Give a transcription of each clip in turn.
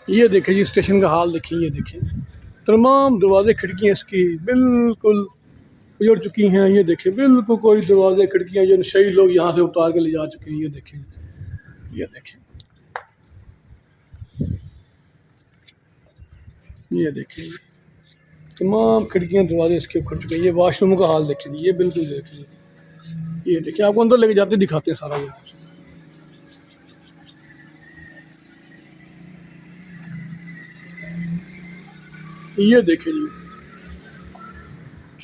ये देखें जी स्टेशन का हाल देखें, ये देखें तमाम दरवाजे खिड़कियाँ इसकी बिल्कुल उजड़ चुकी हैं। ये देखें बिल्कुल कोई दरवाजे खिड़कियाँ जो शहीद लोग यहाँ से उतार के ले जा चुके हैं। ये देखें, ये देखें, ये देखें तमाम खिड़कियाँ दरवाजे इसके उखड़ चुके हैं। ये वाशरूम का हाल देखें, ये बिल्कुल देखें, ये देखें आपको अंदर लेके जाते दिखाते हैं सारा। ये देखें जी,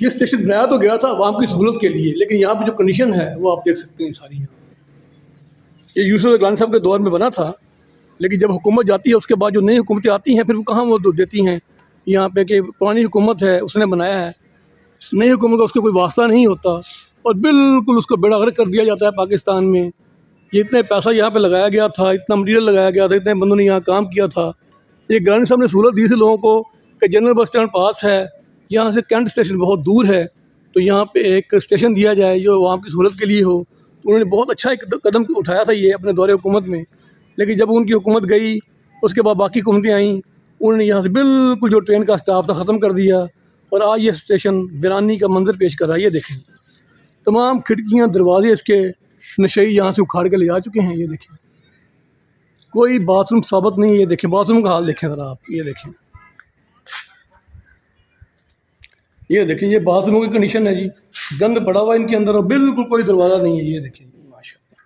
ये स्टेशन बनाया तो गया था आवाम की सहूलत के लिए, लेकिन यहाँ पे जो कंडीशन है वो आप देख सकते हैं सारी। ये यूसुफ गलानी साहब के दौर में बना था, लेकिन जब हुकूमत जाती है उसके बाद जो नई हुकूमतें आती हैं फिर वो कहाँ वो देती हैं यहाँ पे कि पुरानी हुकूमत है उसने बनाया है, नई हुकूमत का उसको कोई वास्ता नहीं होता और बिल्कुल उसको बेड़ा गर्क कर दिया जाता है पाकिस्तान में। ये इतने पैसा यहाँ पे लगाया गया था, इतना मटीरियल लगाया गया था, इतने बंदों ने यहाँ काम किया था। ये गलानी साहब ने सहूलत दी थी लोगों को कि जनरल बस स्टैंड पास है, यहाँ से कैंट स्टेशन बहुत दूर है, तो यहाँ पे एक स्टेशन दिया जाए जो वहाँ की सहूलत के लिए हो। तो उन्होंने बहुत अच्छा एक कदम उठाया था ये अपने दौरे हुकूमत में। लेकिन जब उनकी हुकूमत गई उसके बाद बाकी हुकूमतें आईं, उन्होंने यहाँ से बिल्कुल जो ट्रेन का स्टाफ था ख़त्म कर दिया और आज ये स्टेशन वीरानी का मंजर पेश कर रहा है। ये देखें तमाम खिड़कियाँ दरवाजे इसके नशई यहाँ से उखाड़ के ले जा चुके हैं। ये देखें कोई बाथरूम साबित नहीं है। ये देखें बाथरूम का हाल देखें ज़रा आप, ये देखें, ये देखें ये बाथरूम की कंडीशन है जी, गंद पड़ा हुआ इनके अंदर और बिल्कुल कोई दरवाज़ा नहीं है। ये देखें माशाल्लाह,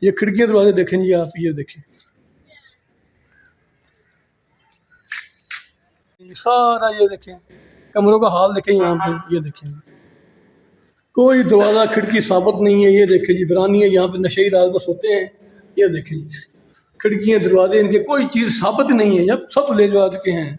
ये खिड़कियाँ दरवाजे देखें जी आप, ये देखें सारा, ये देखें कमरों का हाल देखें यहाँ पे, ये देखें कोई दरवाज़ा खिड़की साबित नहीं है। ये देखें जी वीरानी है, यहाँ पे नशे रात को सोते हैं। ये देखें जी खिड़कियाँ दरवाजे इनके कोई चीज़ साबित नहीं है, जब सब ले जा चुके हैं।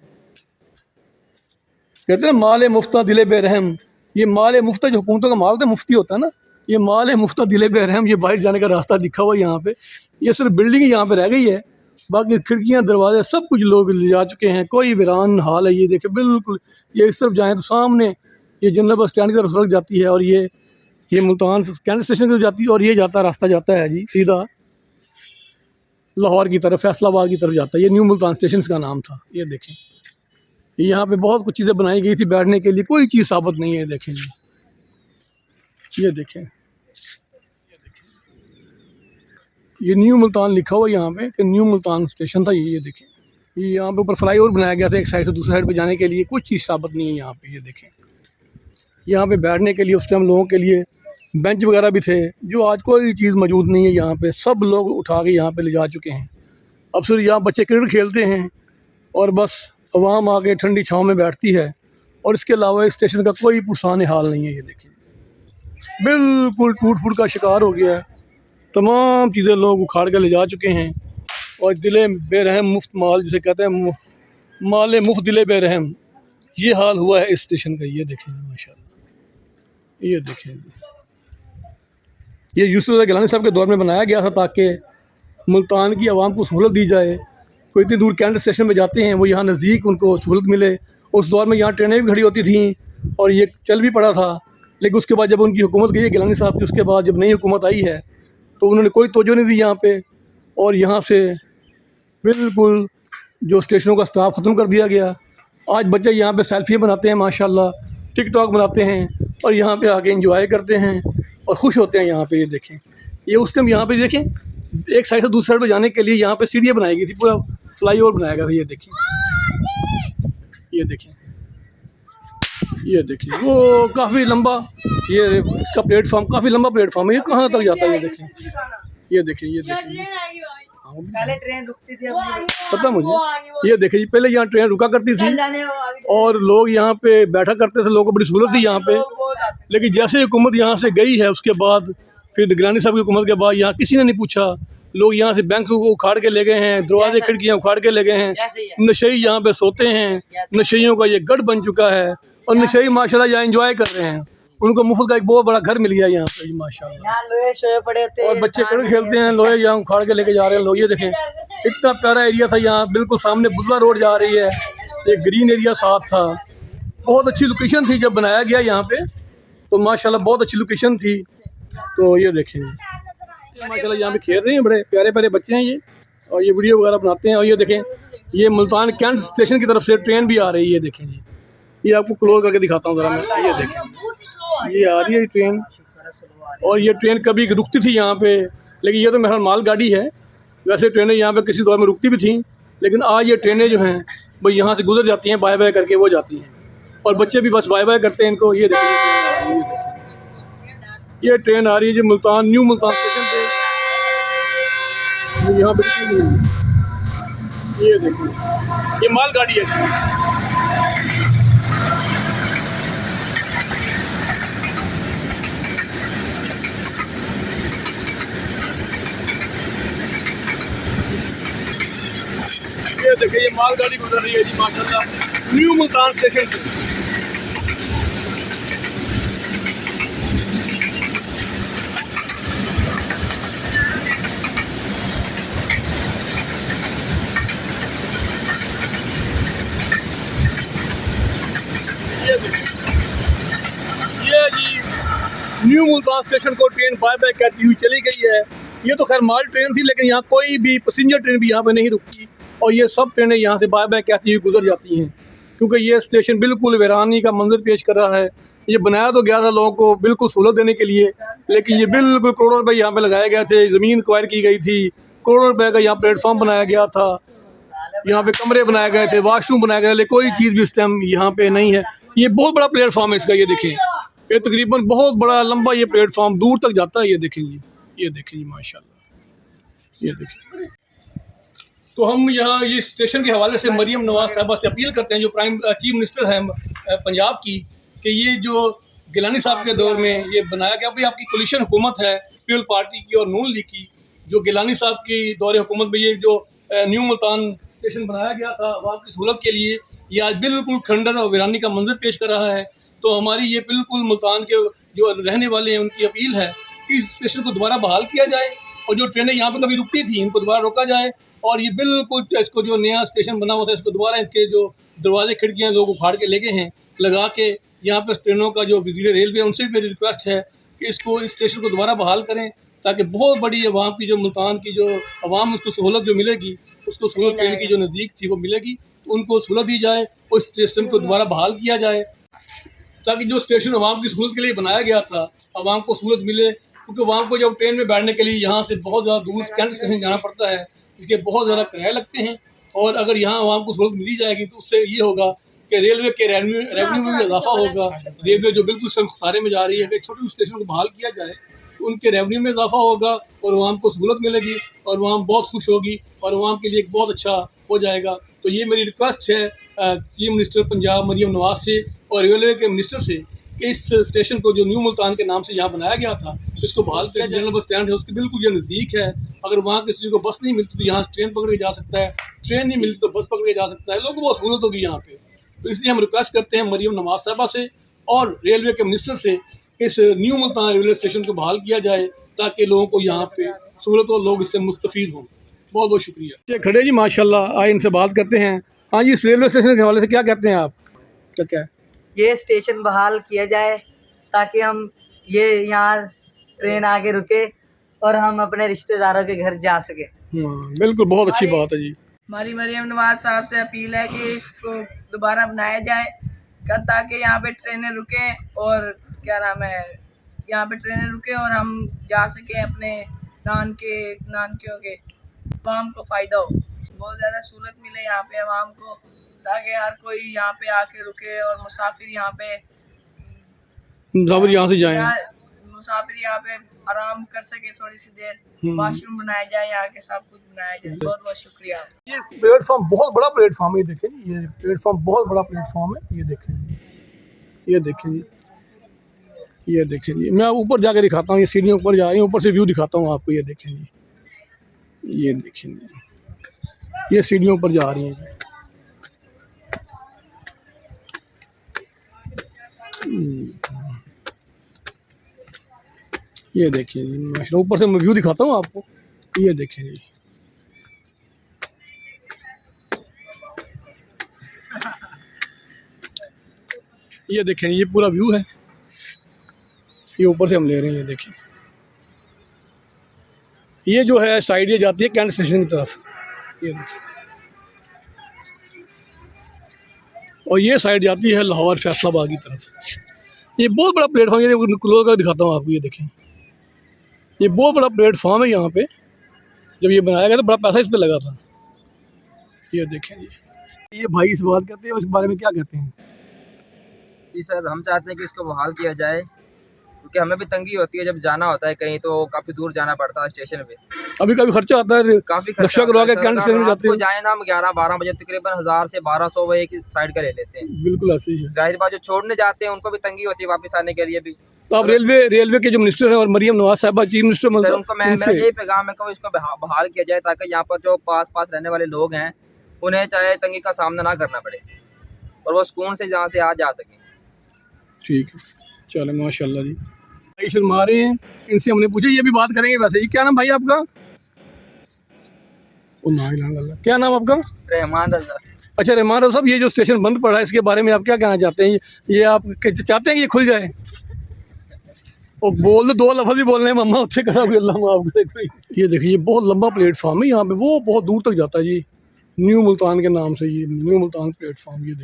कहते हैं माल मुफ्ता दिले बेरहम, ये माल मुफ्ता जो हुकूमतों का माल तो मुफ्ती होता है ना, ये माल मुफ्ता दिले बेरहम। ये बाहर जाने का रास्ता लिखा हुआ है यहाँ पे, ये सिर्फ बिल्डिंग यहाँ पे रह गई है, बाकी खिड़कियाँ दरवाजे सब कुछ लोग ले जा चुके हैं, कोई वीरान हाल है। ये देखे बिल्कुल, ये इस तरफ जाएँ तो सामने ये जनरल बस स्टैंड की तरफ सड़क जाती है और ये मुल्तान कैंट स्टेशन की तरफ जाती है और ये रास्ता जाता है जी सीधा लाहौर की तरफ, फैसलाबाद की तरफ जाता है। ये न्यू मुल्तान स्टेशन का नाम था। ये देखें यहाँ पे बहुत कुछ चीज़ें बनाई गई थी बैठने के लिए, कोई चीज़ साबित नहीं है। देखें जी, ये देखें, ये न्यू मुल्तान लिखा हुआ यहाँ पे कि न्यू मुल्तान स्टेशन था। ये देखें ये यहाँ पे ऊपर फ्लाईओवर बनाया गया था एक साइड से दूसरी साइड पे जाने के लिए, कुछ चीज़ साबित नहीं है यहाँ पे। ये देखें यहाँ पे बैठने के लिए उस टाइम लोगों के लिए बेंच वगैरह भी थे, जो आज कोई चीज़ मौजूद नहीं है यहाँ पे, सब लोग उठा के यहाँ पे ले जा चुके हैं। अब सिर्फ यहाँ बच्चे क्रिकेट खेलते हैं और बस आवाम आके ठंडी छाँव में बैठती है और इसके अलावा इस स्टेशन का कोई पुरसान हाल नहीं है। ये देखिए बिल्कुल टूट फूट का शिकार हो गया है, तमाम चीज़ें लोग उखाड़ के ले जा चुके हैं और दिले बेरहम मुफ्त माल जिसे कहते हैं, माल मुफ्त दिले बेरहम, ये हाल हुआ है इस स्टेशन का। ये देखें माशाल्लाह, ये देखें ये यूसुफ गिलानी साहब के दौर में बनाया गया था ताकि मुल्तान की आवाम को सहूलत दी जाए। कोई इतनी दूर कैंट स्टेशन में जाते हैं वो यहाँ नज़दीक उनको सहूलत मिले। उस दौर में यहाँ ट्रेनें भी खड़ी होती थीं और ये चल भी पड़ा था, लेकिन उसके बाद जब उनकी हुकूमत गई है गिलानी साहब की, उसके बाद जब नई हुकूमत आई है तो उन्होंने कोई तवज्जो नहीं दी यहाँ पे और यहाँ से बिल्कुल जो स्टेशनों का स्टाफ ख़त्म कर दिया गया। आज बच्चे यहाँ पे सेल्फी बनाते हैं माशाल्लाह, टिकटॉक बनाते हैं और यहाँ पे आके एंजॉय करते हैं और खुश होते हैं यहाँ पे। ये देखें ये उस टाइम यहाँ पे देखें एक साइड से दूसरी साइड पे जाने के लिए यहाँ पे सीढ़ियाँ बनाई गई थी, पूरा फ्लाईओवर बनाया गया था। ये देखें, ये देखें, ये देखिए वो काफ़ी लंबा, ये इसका प्लेटफॉर्म काफ़ी लंबा प्लेटफॉर्म है, ये कहाँ तक जाता है। ये देखें, ये देखें, ये देखें पहले ट्रेन रुकती थी, पता मुझे। ये देखें जी पहले यहाँ ट्रेन रुका करती थी और लोग यहाँ पे बैठा करते थे, लोगों को बड़ी सहूलत थी यहाँ पे। लेकिन जैसे हुकूमत यहाँ से गई है उसके बाद फिर गिलानी साहब की हुकूमत के बाद यहाँ किसी ने नहीं पूछा, लोग यहाँ से बैंक को उखाड़ के ले गए हैं, दरवाजे खिड़कियाँ उखाड़ के ले गए हैं, नशई यहाँ पे सोते हैं, नशइयों का ये गढ़ बन चुका है और नशई माशाल्लाह यहाँ एंजॉय कर रहे हैं। उनको मुफ्त का एक बहुत बड़ा घर मिल गया यहाँ पे माशाल्लाह, लोहे शोहे पड़े होते और बच्चे क्रिकेट खेलते हैं, लोहे यहाँ उखाड़ के लेके जा रहे हैं लोग। ये देखें इतना प्यारा एरिया था, यहाँ बिल्कुल सामने बुजला रोड जा रही है, एक ग्रीन एरिया साथ था, बहुत अच्छी लोकेशन थी जब बनाया गया यहाँ पे, तो माशाल्लाह बहुत अच्छी लोकेशन थी। तो ये देखेंगे माशाल्लाह यहाँ पे खेल रहे हैं, बड़े प्यारे प्यारे बच्चे हैं ये, और ये वीडियो वगैरह बनाते हैं। और ये देखें ये मुल्तान कैंट स्टेशन की तरफ से ट्रेन भी आ रही है, देखें जी। ये आपको क्लोज करके दिखाता हूँ ज़रा मैं, ये देखें, ये आ रही है ट्रेन। और ये ट्रेन कभी रुकती थी यहाँ पे, लेकिन ये तो मेरा माल गाड़ी है। वैसे ट्रेनें यहाँ पे किसी दौर में रुकती भी थी, लेकिन आज ये ट्रेनें जो हैं भाई यहाँ से गुजर जाती हैं, बाय बाय करके वो जाती हैं, और बच्चे भी बस बाय बाय करते हैं इनको। ये देखिए, ये ट्रेन आ रही है जी मुल्तान, न्यू मुल्तान स्टेशन पे। यहाँ पे ये देखिए, ये माल गाड़ी है। ये देखिए, ये मालगाड़ी गुजर रही है जी माशाल्लाह न्यू मुल्तान स्टेशन से। ये देखिए, ये जी न्यू मुल्तान स्टेशन को ट्रेन बाय बाय कहती हुई चली गई है। ये तो खैर माल ट्रेन थी, लेकिन यहाँ कोई भी पैसेंजर ट्रेन भी यहाँ पे नहीं रुकती, और ये सब ट्रेनें यहाँ से बाय बाय कहती हुई गुजर जाती हैं, क्योंकि ये स्टेशन बिल्कुल वीरानी का मंजर पेश कर रहा है। ये बनाया तो गया था लोगों को बिल्कुल सहूलत देने के लिए, लेकिन ये बिल्कुल करोड़ों रुपए यहाँ पे लगाए गए थे, ज़मीन एक्वायर की गई थी, करोड़ों रुपए का यहाँ प्लेटफॉर्म बनाया गया था, यहाँ पे कमरे बनाए गए थे, वॉशरूम बनाए गए, लेकिन कोई चीज़ भी इस टाइम यहाँ पे नहीं है। ये बहुत बड़ा प्लेटफॉर्म है इसका, ये देखें, ये तकरीबन बहुत बड़ा लंबा ये प्लेटफॉर्म दूर तक जाता है। ये देखें जी, ये देखें जी माशाल्लाह, ये देखें। तो हम यहाँ ये स्टेशन के हवाले से मरीम नवाज साहबा से अपील करते हैं, जो चीफ मिनिस्टर हैं पंजाब की, कि ये जो गिलानी साहब के दौर में ये बनाया गया, भाई आपकी कोलिशन हुकूमत है पीपल पार्टी की और नून लीग की, जो गिलानी साहब की दौरे हुकूमत में ये जो न्यू मुल्तान स्टेशन बनाया गया था आवाम की सहूलत के लिए, ये आज बिल्कुल खंडर और वीरानी का मंजर पेश कर रहा है। तो हमारी ये बिल्कुल मुल्तान के जो रहने वाले हैं उनकी अपील है कि इस स्टेशन को दोबारा बहाल किया जाए, और जो ट्रेनें यहाँ पर कभी रुकती थी इनको दोबारा रोका जाए, और ये बिल्कुल इसको जो नया स्टेशन बना हुआ था इसको दोबारा इसके जो दरवाजे खिड़कियाँ लोग उखाड़ के लेके हैं लगा के, यहाँ पर ट्रेनों का जो वज़ीर रेलवे उनसे भी मेरी रिक्वेस्ट है कि इसको इस स्टेशन को दोबारा बहाल करें, ताकि बहुत बड़ी आवाम की जो मुल्तान की जो आवाम उसको सहूलत जो मिलेगी, उसको सहूलत ट्रेन की जो नज़दीक थी वो मिलेगी, तो उनको सहूलत दी जाए, उस स्टेशन को दोबारा बहाल किया जाए, ताकि जो स्टेशन आवाम की सहूलत के लिए बनाया गया था आवाम को सहूलत मिले। क्योंकि आवाम को जब ट्रेन में बैठने के लिए यहाँ से बहुत ज़्यादा दूर कैंट स्टेशन जाना पड़ता है, इसके बहुत ज़्यादा किराए लगते हैं, और अगर यहाँ आवाम को सहूलत मिली जाएगी तो उससे ये होगा कि रेलवे के रेवेन्यू में भी इजाफा होगा। रेलवे जो बिल्कुल खसारे में जा रही है, कि छोटे स्टेशन को बहाल किया जाए तो उनके रेवेन्यू में इजाफा होगा और आवाम को सहूलत मिलेगी, और आवाम बहुत खुश होगी, और आवाम के लिए एक बहुत अच्छा हो जाएगा। तो ये मेरी रिक्वेस्ट है चीफ मिनिस्टर पंजाब मरीम नवाज से और रेलवे के मिनिस्टर से, कि इस स्टेशन को जो न्यू मुल्तान के नाम से यहाँ बनाया गया था इसको बहाल किया। जनरल बस स्टैंड है उसके बिल्कुल ये नज़दीक है, अगर वहाँ किसी को बस नहीं मिलती तो यहाँ ट्रेन पकड़ के जा सकता है, ट्रेन नहीं मिलती तो बस पकड़ के जा सकता है, लोगों को बहुत सहूलत होगी यहाँ पे। तो इसलिए हम रिक्वेस्ट करते हैं मरीम नवाज साहबा से और रेलवे के मिनिस्टर से कि इस न्यू मुल्तान रेलवे स्टेशन को बहाल किया जाए, ताकि लोगों को यहाँ पे सहूलत हो, लोग इससे मुस्तफ़ीद हों। बहुत बहुत शुक्रिया। ये खड़े जी माशाल्लाह, आए इनसे बात करते हैं। हाँ जी, इस रेलवे स्टेशन के हवाले से क्या कहते हैं आप? क्या ये स्टेशन बहाल किया जाए ताकि हम ये यहाँ ट्रेन आगे रुके और हम अपने रिश्तेदारों के घर जा सके। बिल्कुल, बहुत अच्छी बात है जी। हमारी मरीम नवाज साहब से अपील है कि इसको दोबारा बनाया जाए, ताकि यहाँ पे ट्रेनें रुके और क्या नाम है, यहाँ पे ट्रेनें रुके और हम जा सके अपने नानकियों के, आवाम को फ़ायदा हो, बहुत ज़्यादा सहूलत मिले यहाँ पे आवाम को, ताकि हर कोई यहाँ पे आके रुके और मुसाफिर यहाँ से जाएं, मुसाफिर यहाँ पे आराम कर सके थोड़ी सी देर, वॉशरूम बनाया जाए, यहाँ के सब कुछ बनाया जाए। बहुत बहुत शुक्रिया। ये प्लेटफॉर्म बहुत बड़ा प्लेटफॉर्म है, ये देखें जी, ये प्लेटफॉर्म बहुत बड़ा प्लेटफॉर्म है, ये देखें जी, ये देखें जी, ये देखें जी। मैं ऊपर जाके दिखाता हूँ, ये सीढ़ियों ऊपर जा रही हूँ, ऊपर से व्यू दिखाता हूँ आपको। ये देखें जी, ये देखें जी, ये सीढ़ियों ऊपर जा रही हैं जी। ये देखिए जी माशाल्लाह, ऊपर से मैं व्यू दिखाता हूँ आपको। ये देखें जी, ये देखें, ये पूरा व्यू है, ये ऊपर से हम ले रहे हैं। ये देखें, ये जो है साइड ये जाती है कैंट स्टेशन की तरफ। ये देखिए, और ये साइड जाती है लाहौर फैसलाबाद की तरफ। ये बहुत बड़ा प्लेटफॉर्म, ये क्लोज कर दिखाता हूँ आपको, ये देखें ये बहुत बड़ा प्लेटफॉर्म है यहाँ पे। जब ये बनाया गया तो बड़ा पैसा इस पे लगा था। ये देखें ये भाई इस बात कहते हैं, इस बारे में क्या कहते हैं? जी सर, हम चाहते हैं कि इसको बहाल किया जाए, क्योंकि हमें भी तंगी होती है जब जाना होता है कहीं, तो काफ़ी दूर जाना पड़ता है स्टेशन पे। अभी कभी खर्चा आता है, काफ़ी रक्षा करवा के कैंट स्टेशन में जाते हो हैं। जाए ना, हम 11-12 बजे तकरीबन 1000 से 1200 वो एक साइड का ले लेते हैं। बिल्कुल ऐसे ही है। जाहिर बात, जो छोड़ने जाते हैं उनको भी तंगी होती है वापस आने के लिए भी। तो आप रेलवे के जो मिनिस्टर हैं और मरियम नवाज साहबा चीफ मिनिस्टर, सर उनको मेरा यही पैगाम है कि इसको बहाल किया जाए, ताकि यहाँ पर जो पास रहने वाले लोग हैं उन्हें चाहे तंगी का सामना ना करना पड़े और वो सुकून से जहाँ से आ जा सकें। ठीक है, चलो माशाल्लाह जी। भाई शर्मा रहे हैं, इनसे हमने पूछा, ये भी बात करेंगे वैसे ही। क्या नाम भाई आपका? क्या नाम आपका? रहमान रजा। अच्छा रहमान साहब, ये जो स्टेशन बंद पड़ा है इसके बारे में आप क्या कहना चाहते हैं? ये आप चाहते हैं कि ये खुल जाए? और बोल दो, 2 लफ्ज़ ही बोलने हैं मम्मा, उससे करा भी अल्लाह माफ़ करे कोई। ये देखिए ये बहुत लंबा प्लेटफॉर्म है यहाँ पे, वो बहुत दूर तक जाता है जी, न्यू मुल्तान के नाम से। ये न्यू मुल्तान प्लेटफॉर्म, ये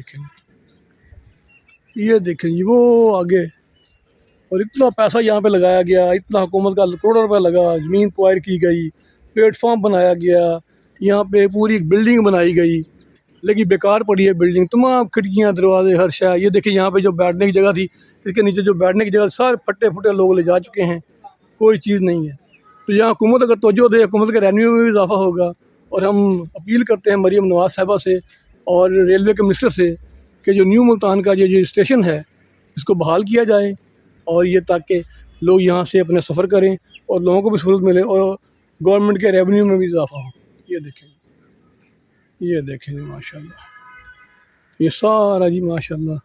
देखें जी वो आगे। और इतना पैसा यहाँ पे लगाया गया, इतना हुकूमत का करोड़ों रुपये लगा, ज़मीन क्वायर की गई, प्लेटफॉर्म बनाया गया, यहाँ पे पूरी एक बिल्डिंग बनाई गई, लेकिन बेकार पड़ी है बिल्डिंग। तमाम खिड़कियाँ, दरवाजे, हर शय। ये देखिए यहाँ पे जो बैठने की जगह थी, इसके नीचे जो बैठने की जगह सारे फटे फुटे लोग ले जा चुके हैं, कोई चीज़ नहीं है। तो यहाँ हुकूमत अगर तवज्जो दे, हुकूमत के रेवेन्यू में भी इजाफा होगा। और हम अपील करते हैं मरियम नवाज साहबा से और रेलवे के मिनिस्टर से कि जो न्यू मुल्तान का जो स्टेशन है इसको बहाल किया जाए, और ये ताकि लोग यहाँ से अपने सफ़र करें और लोगों को भी सहूलत मिले और गवर्नमेंट के रेवेन्यू में भी इजाफा हो। ये देखें माशाल्लाह, ये सारा जी माशाल्लाह,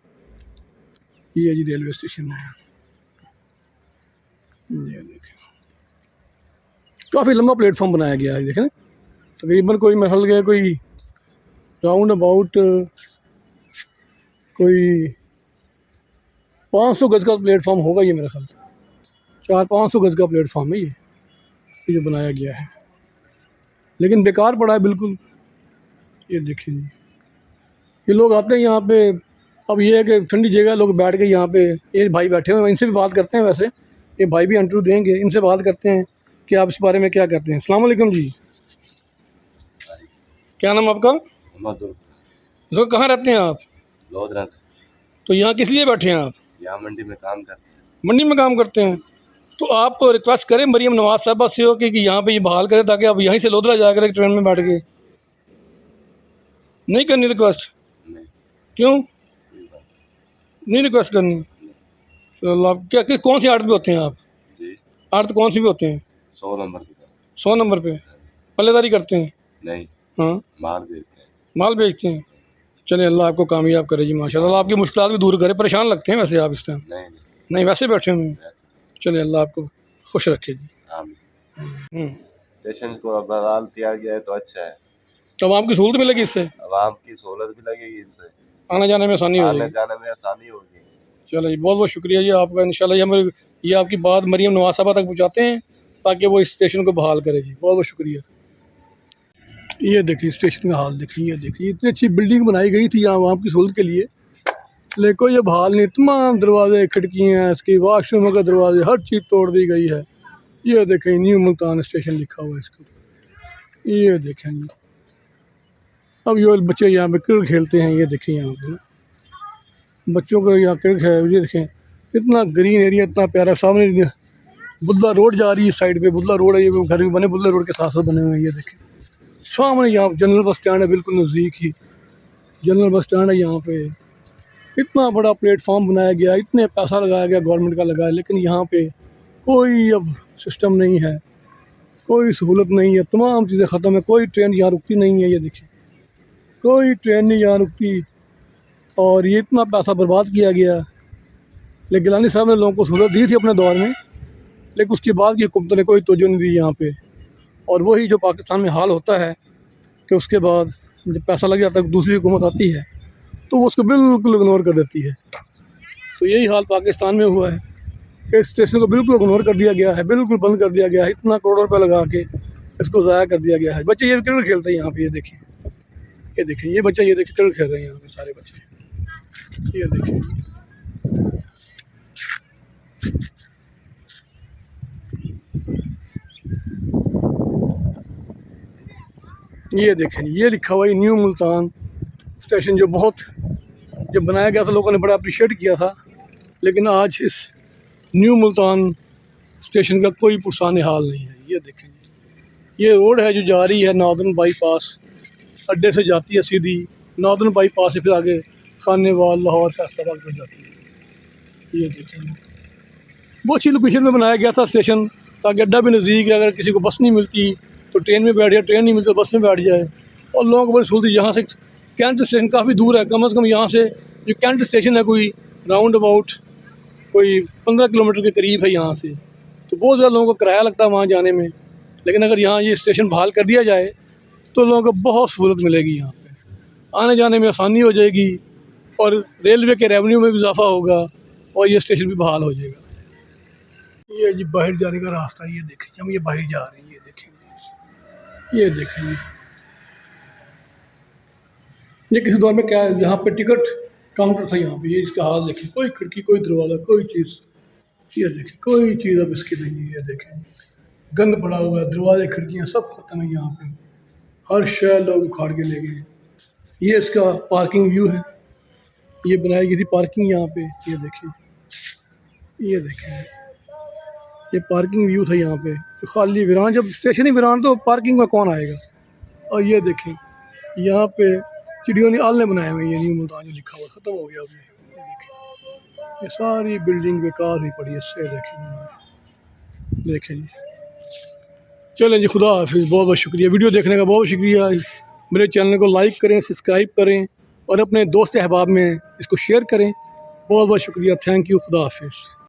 ये जी रेलवे स्टेशन है। ये देखें काफ़ी लंबा प्लेटफॉर्म बनाया गया है। देखें तकरीबन कोई महल गया, कोई राउंड अबाउट कोई 500 गज का प्लेटफॉर्म होगा ये, मेरा ख्याल 400-500 गज का प्लेटफॉर्म है ये जो बनाया गया है, लेकिन बेकार पड़ा है बिल्कुल। ये देखिए जी, ये लोग आते हैं यहाँ पे। अब ये है कि ठंडी जगह, लोग बैठ के यहाँ पे, ये भाई बैठे हुए हैं, इनसे भी बात करते हैं। वैसे ये भाई भी इंटरव्यू देंगे, इनसे बात करते हैं कि आप इस बारे में क्या कहते हैं। अस्सलाम वालेकुम जी, क्या नाम आपका? तो कहाँ रहते हैं आप? लोधरा से। तो यहाँ किस लिए बैठे हैं आप? यहाँ मंडी में काम करते हैं। मंडी में काम करते हैं। तो आप रिक्वेस्ट करें मरियम नवाज साहबा से हो कि यहाँ पे ये बहाल करें, ताकि आप यहीं से लोधरा जाया करें ट्रेन में बैठ के। नहीं करनी रिक्वेस्ट? नहीं। क्यों नहीं रिक्वेस्ट करनी? तो आप क्या कौन सी आड़त पे होते हैं आप? जी, आड़त कौन सी पे होते हैं? 100 नंबर की तरफ। 100 नंबर पे पल्लेदारी करते हैं? नहीं, हाँ, माल बेचते हैं। माल बेचते हैं। चलिए अल्लाह आपको कामयाब करे जी माशाल्लाह, आपकी मुश्किलात भी दूर करे। परेशान लगते हैं वैसे आप इस टाइम? नहीं, नहीं, वैसे बैठे हुए हैं। वैसे। चलिए अल्लाह आपको खुश रखे जी। आमीन। स्टेशन को अब बहाल किया गया है तो अच्छा है, तो आवाम की सहूलत मिलेगी इससे, आवाम की सहूलत भी लगेगी, इससे आने जाने में आसानी हो आने जाएगी। जाने में आसानी होगी। चलो जी, बहुत बहुत शुक्रिया जी आपका। इंशाल्लाह ये आपकी बात मरियम नवाज साहबा तक पहुँचाते हैं, ताकि वो इस स्टेशन को बहाल करे जी। बहुत बहुत शुक्रिया। ये देखिए स्टेशन का हाल देखिए, ये देखिए इतनी अच्छी बिल्डिंग बनाई गई थी यहाँ आवाम की सहूलत के लिए, लेकिन ये बहाल नहीं। तमाम दरवाजे, खिड़कियाँ, इसके वाशरूम का दरवाजे, हर चीज़ तोड़ दी गई है। ये देखें न्यू मुल्तान स्टेशन लिखा हुआ है इसके ऊपर। ये देखें जी, अब ये बच्चे यहाँ पे क्रिकेट खेलते हैं। ये देखें यहाँ पे बच्चों को यहाँ क्रिकेट है। ये देखें इतना ग्रीन एरिया, इतना प्यारा। सामने बुदला रोड जा रही है, साइड पे बुदला रोड है, ये घर भी बने बुदला रोड के साथ साथ बने हुए हैं। ये देखें सामने यहाँ जनरल बस स्टैंड है, बिल्कुल नज़दीक ही जनरल बस स्टैंड है। यहाँ पे इतना बड़ा प्लेटफॉर्म बनाया गया, इतने पैसा लगाया गया, गवर्नमेंट का लगाया, लेकिन यहाँ पे कोई अब सिस्टम नहीं है, कोई सहूलत नहीं है। तमाम चीज़ें ख़त्म है, कोई ट्रेन यहाँ रुकती नहीं है। ये देखिए कोई ट्रेन नहीं यहाँ रुकती, और ये इतना पैसा बर्बाद किया गया। लेकिन गिलानी साहब ने लोगों को सहूलत दी थी अपने दौर में, लेकिन उसके बाद की हुकूमत ने कोई तवज्जो नहीं दी यहाँ पे। और वही जो पाकिस्तान में हाल होता है कि उसके बाद जब पैसा लग जाता है, दूसरी हुकूमत आती है तो वो उसको बिल्कुल इग्नोर कर देती है। तो यही हाल पाकिस्तान में हुआ है कि इस स्टेशन को बिल्कुल इग्नोर कर दिया गया है, बिल्कुल बंद कर दिया गया है। इतना करोड़ों रुपये लगा के इसको ज़ाया कर दिया गया है। बच्चे ये क्रिकेट खेलते हैं यहाँ पे, ये देखें ये बच्चे ये देखिए क्रिकेट खेल रहे हैं यहाँ पे सारे बच्चे। ये देखिए जी, ये देखें ये लिखा हुआ है न्यू मुल्तान स्टेशन, जो बहुत जब बनाया गया था लोगों ने बड़ा अप्रिशिएट किया था, लेकिन आज इस न्यू मुल्तान स्टेशन का कोई पुरसान हाल नहीं है। ये देखें ये रोड है जो जा रही है नॉर्दर्न बाईपास, अड्डे से जाती है सीधी नॉर्दर्न बाईपास से, फिर आगे खानेवाल लाहौर फैसलाबाद को जाती है। ये देखें बहुत अच्छी लोकेशन में बनाया गया था स्टेशन, ताकि अड्डा भी नज़दीक है, अगर किसी को बस नहीं मिलती तो ट्रेन में बैठ जाए, ट्रेन नहीं मिलती तो बस में बैठ जाए। और लोगों को बड़ी सहूलत, यहाँ से कैंट स्टेशन काफ़ी दूर है, कम से कम यहाँ से जो कैंट स्टेशन है कोई राउंड अबाउट कोई 15 किलोमीटर के करीब है यहाँ से, तो बहुत ज़्यादा लोगों को किराया लगता है वहाँ जाने में। लेकिन अगर यहाँ ये स्टेशन बहाल कर दिया जाए तो लोगों को बहुत सहूलत मिलेगी, यहाँ पे आने जाने में आसानी हो जाएगी और रेलवे के रेवेन्यू में भी इजाफा होगा और ये स्टेशन भी बहाल हो जाएगा। ये जी बाहर जाने का रास्ता, ये देखें हम ये बाहर जा रहे हैं, ये देखेंगे, ये देखेंगे ये किसी दौर में क्या है, जहाँ पे टिकट काउंटर था यहाँ पे, ये इसका हाल देखें, कोई खिड़की कोई दरवाज़ा कोई चीज़, ये देखें कोई चीज़ अब इसकी नहीं है। ये देखें गंद पड़ा हुआ है, दरवाजे खिड़कियाँ सब ख़त्म है यहाँ पे, हर शय लोग उखाड़ के ले गए। ये इसका पार्किंग व्यू है, ये बनाई गई थी पार्किंग यहाँ पे, ये देखें ये देखें ये पार्किंग व्यू था यहाँ पे, तो खाली वीरान, जब स्टेशन ही वीरान तो पार्किंग में कौन आएगा। और ये देखें यहाँ पे चिड़ियों ने आलने बनाए हुए, ये न्यू मुल्तान जो लिखा हुआ ख़त्म हो गया अभी। ये देखें ये सारी बिल्डिंग बेकार हुई पड़ी है, इससे देखें जी। चलें जी, खुदा हाफिज़, बहुत बहुत शुक्रिया, वीडियो देखने का बहुत शुक्रिया। मेरे चैनल को लाइक करें, सब्सक्राइब करें और अपने दोस्त अहबाब में इसको शेयर करें। बहुत बहुत शुक्रिया, थैंक यू, खुदा हाफिज़।